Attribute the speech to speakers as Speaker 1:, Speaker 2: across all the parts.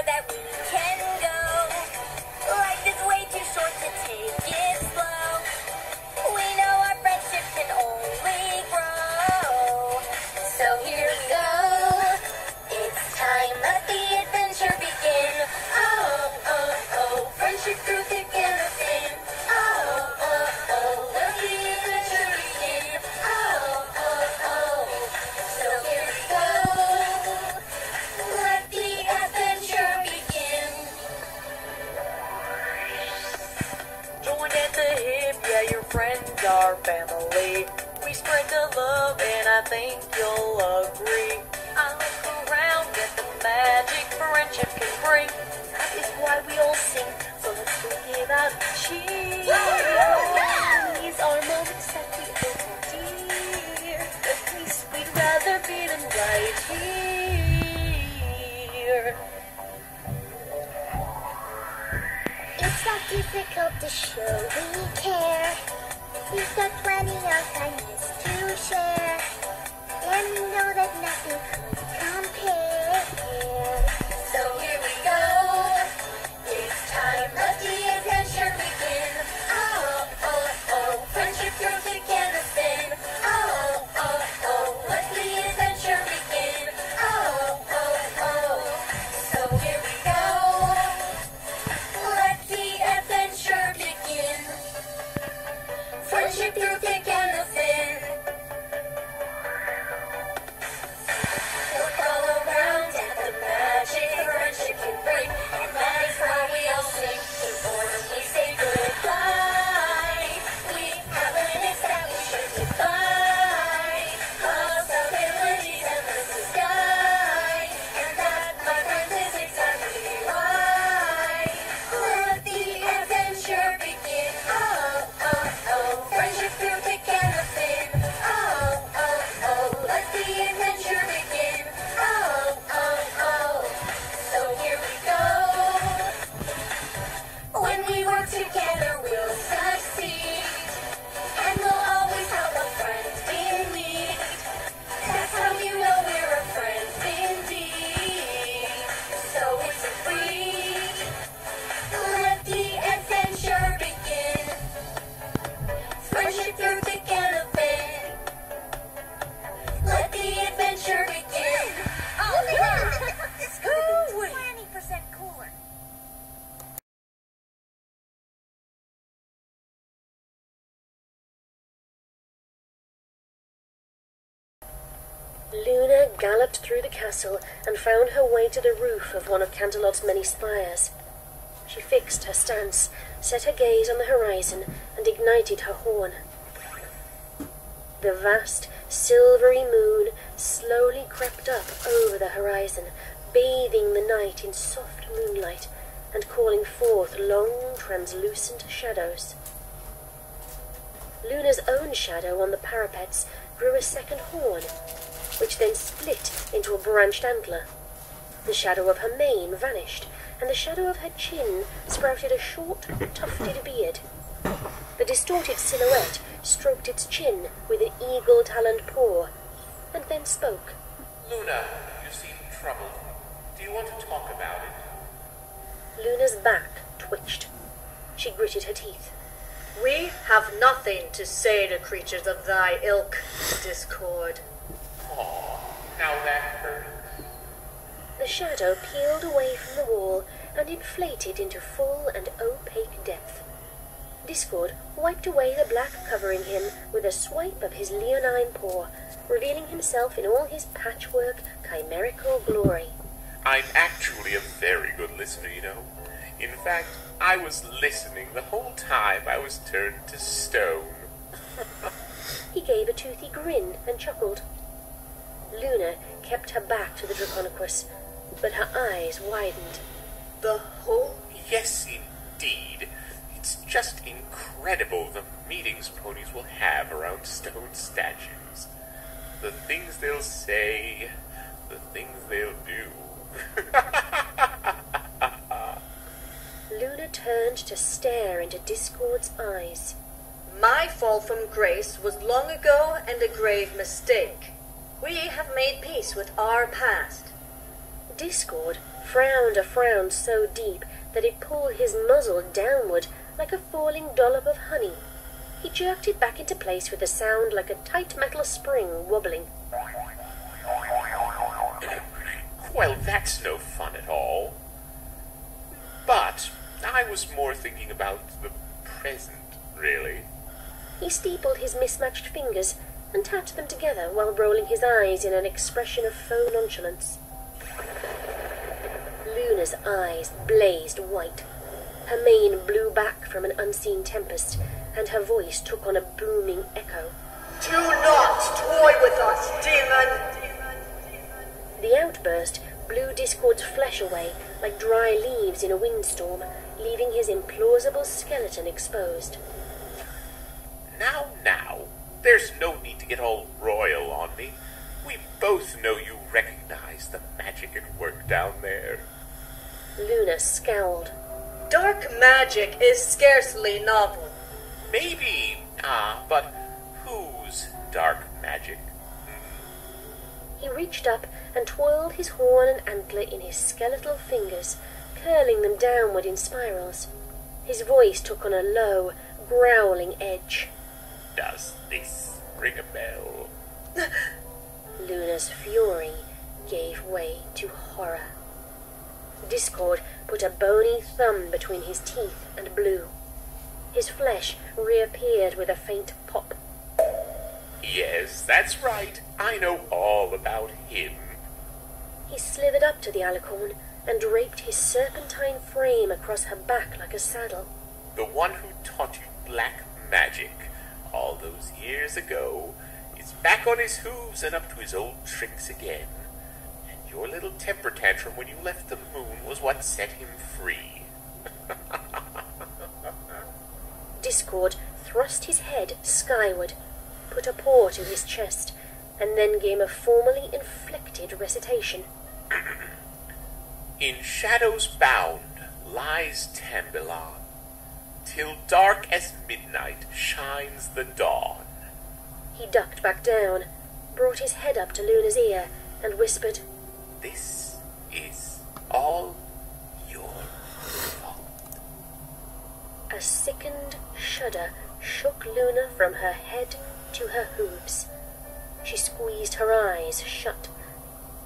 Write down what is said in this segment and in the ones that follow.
Speaker 1: that we can go. Life is way too short to take it slow. We know our friendship can only grow. So here we go. It's time, let the adventure begin. Oh, oh, oh, friendship through thick and thin. Oh, oh, oh, let the adventure begin. Oh, oh, oh, so here we go. Let the adventure begin.
Speaker 2: Join at the hip, yeah, your friends are family. We spread the love and I think you'll agree. I look around at the magic friendship can bring. That is why we all sing, so let's go give out a cheer. These are moments that we hold dear. At least we'd rather be them right here.
Speaker 1: It's not difficult to show we care. We've got plenty of kindness to share, and we know that nothing could compare. So here we go. It's time, let the adventure begin. Oh, oh, oh, friendship through thick and thin. Oh, oh, oh, let the adventure begin. Oh, oh, oh, so here we go. Let the adventure begin. Friendship through thick and thin. We'll crawl around at the magic friendship can bring, and that is why we all sing. Before we say goodbye, we have an established goodbye. Possibilities endless the sky, and that, my friends, is exactly why. Let the adventure begin. Oh, oh, oh, friendship through thick and thin. Oh, oh, oh, let the adventure begin. Oh, oh, oh, so here we go. When we work together, we'll succeed, and we'll always help a friend in need. That's how you know we're a friend indeed. So it's free. Let the adventure begin. Friendship through thick and thin. Let the adventure begin. Oh, yeah! It's going to be 20% cooler.
Speaker 3: Luna galloped through the castle and found her way to the roof of one of Canterlot's many spires. She fixed her stance, set her gaze on the horizon, and ignited her horn. The vast, silvery moon slowly crept up over the horizon, bathing the night in soft moonlight and calling forth long, translucent shadows. Luna's own shadow on the parapets grew a second horn, which then split into a branched antler. The shadow of her mane vanished, and the shadow of her chin sprouted a short, tufted beard. The distorted silhouette stroked its chin with an eagle-taloned paw, and then spoke.
Speaker 4: Luna, you seem troubled. Do you want to talk about it?
Speaker 3: Luna's back twitched. She gritted her teeth.
Speaker 5: We have nothing to say to creatures of thy ilk, Discord.
Speaker 4: Aw, now that hurts.
Speaker 3: The shadow peeled away from the wall and inflated into full and opaque depth. Discord wiped away the black covering him with a swipe of his leonine paw, revealing himself in all his patchwork, chimerical glory.
Speaker 4: I'm actually a very good listener, you know. In fact, I was listening the whole time I was turned to stone.
Speaker 3: He gave a toothy grin and chuckled. Luna kept her back to the Draconicus, but her eyes widened.
Speaker 5: The whole...
Speaker 4: Yes, indeed. It's just incredible the meetings ponies will have around stone statues. The things they'll say, the things they'll do.
Speaker 3: Luna turned to stare into Discord's eyes.
Speaker 5: My fall from grace was long ago and a grave mistake. We have made peace with our past.
Speaker 3: Discord frowned a frown so deep that it pulled his muzzle downward like a falling dollop of honey. He jerked it back into place with a sound like a tight metal spring wobbling.
Speaker 4: Well, that's no fun at all. But I was more thinking about the present, really.
Speaker 3: He steepled his mismatched fingers and tapped them together while rolling his eyes in an expression of faux nonchalance. Luna's eyes blazed white. Her mane blew back from an unseen tempest, and her voice took on a booming echo.
Speaker 5: Do not toy with us, demon!
Speaker 3: The outburst blew Discord's flesh away like dry leaves in a windstorm, leaving his implausible skeleton exposed.
Speaker 4: Now, there's no need to get all royal on me. We both know you recognize the magic at work down there.
Speaker 3: Luna scowled.
Speaker 5: Dark magic is scarcely novel.
Speaker 4: Maybe, but whose dark magic?
Speaker 3: He reached up and twirled his horn and antler in his skeletal fingers, curling them downward in spirals. His voice took on a low, growling edge.
Speaker 4: Does this ring a bell?
Speaker 3: Luna's fury gave way to horror. Discord put a bony thumb between his teeth and blew. His flesh reappeared with a faint pop.
Speaker 4: Yes, that's right. I know all about him.
Speaker 3: He slithered up to the alicorn and draped his serpentine frame across her back like a saddle.
Speaker 4: The one who taught you black magic all those years ago is back on his hooves and up to his old tricks again. And your little temper tantrum when you left the moon was what set him free.
Speaker 3: Discord thrust his head skyward, put a paw to his chest, and then gave a formally inflected recitation.
Speaker 4: In shadows bound lies Tambilon, till dark as midnight shines the dawn.
Speaker 3: He ducked back down, brought his head up to Luna's ear, and whispered,
Speaker 4: This is all your fault.
Speaker 3: A sickened shudder shook Luna from her head to her hooves. She squeezed her eyes shut,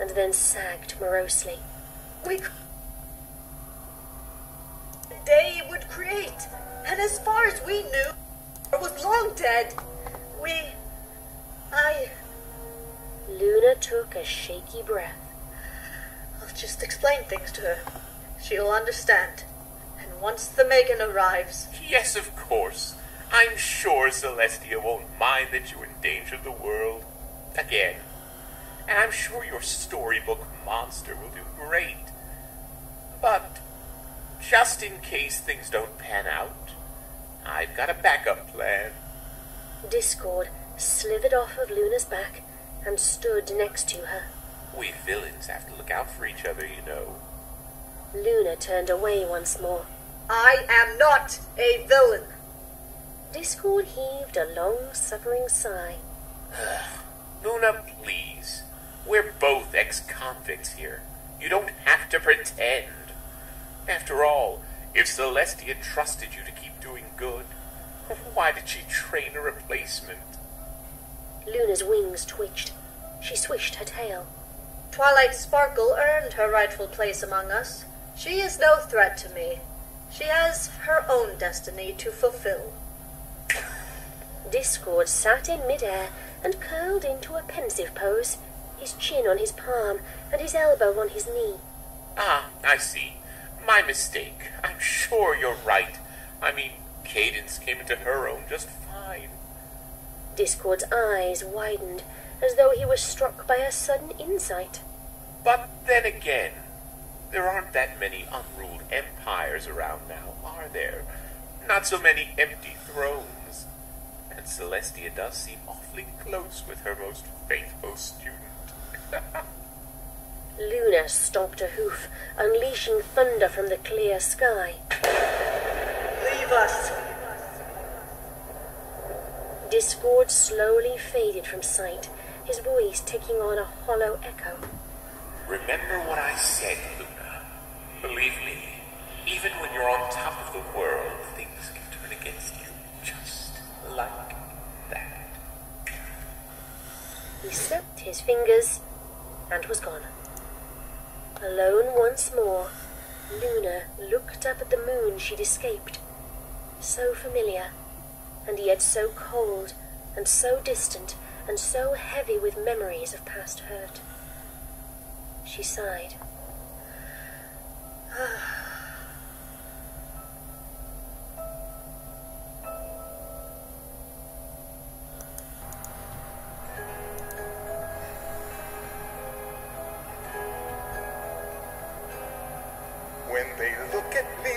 Speaker 3: and then sagged morosely.
Speaker 5: They would create, and as far as we knew, I was long dead.
Speaker 3: Luna took a shaky breath.
Speaker 5: I'll just explain things to her. She'll understand. And once the Megan arrives...
Speaker 4: Yes, of course. I'm sure Celestia won't mind that you endangered the world. Again. And I'm sure your storybook monster will do great. But, just in case things don't pan out, I've got a backup plan.
Speaker 3: Discord slithered off of Luna's back and stood next to her.
Speaker 4: We villains have to look out for each other, you know.
Speaker 3: Luna turned away once more.
Speaker 5: I am not a villain.
Speaker 3: Discord heaved a long-suffering sigh.
Speaker 4: Luna, please. We're both ex-convicts here. You don't have to pretend. After all, if Celestia trusted you to keep doing good, why did she train a replacement?
Speaker 3: Luna's wings twitched. She swished her tail.
Speaker 5: Twilight Sparkle earned her rightful place among us. She is no threat to me. She has her own destiny to fulfill.
Speaker 3: Discord sat in midair and curled into a pensive pose, his chin on his palm and his elbow on his knee.
Speaker 4: Ah, I see. My mistake. I'm sure you're right. I mean, Cadence came into her own just fine.
Speaker 3: Discord's eyes widened, as though he was struck by a sudden insight.
Speaker 4: But then again, there aren't that many unruled empires around now, are there? Not so many empty thrones. And Celestia does seem awfully close with her most faithful student.
Speaker 3: Luna stomped a hoof, unleashing thunder from the clear sky.
Speaker 5: Leave us.
Speaker 3: Discord slowly faded from sight, his voice taking on a hollow echo.
Speaker 4: Remember what I said, Luna. Believe me, even when you're on top of the world, things can turn against you just like that.
Speaker 3: He snapped his fingers and was gone. Alone once more, Luna looked up at the moon she'd escaped. So familiar, and yet so cold, and so distant, and so heavy with memories of past hurt. She sighed.
Speaker 6: When they look at me,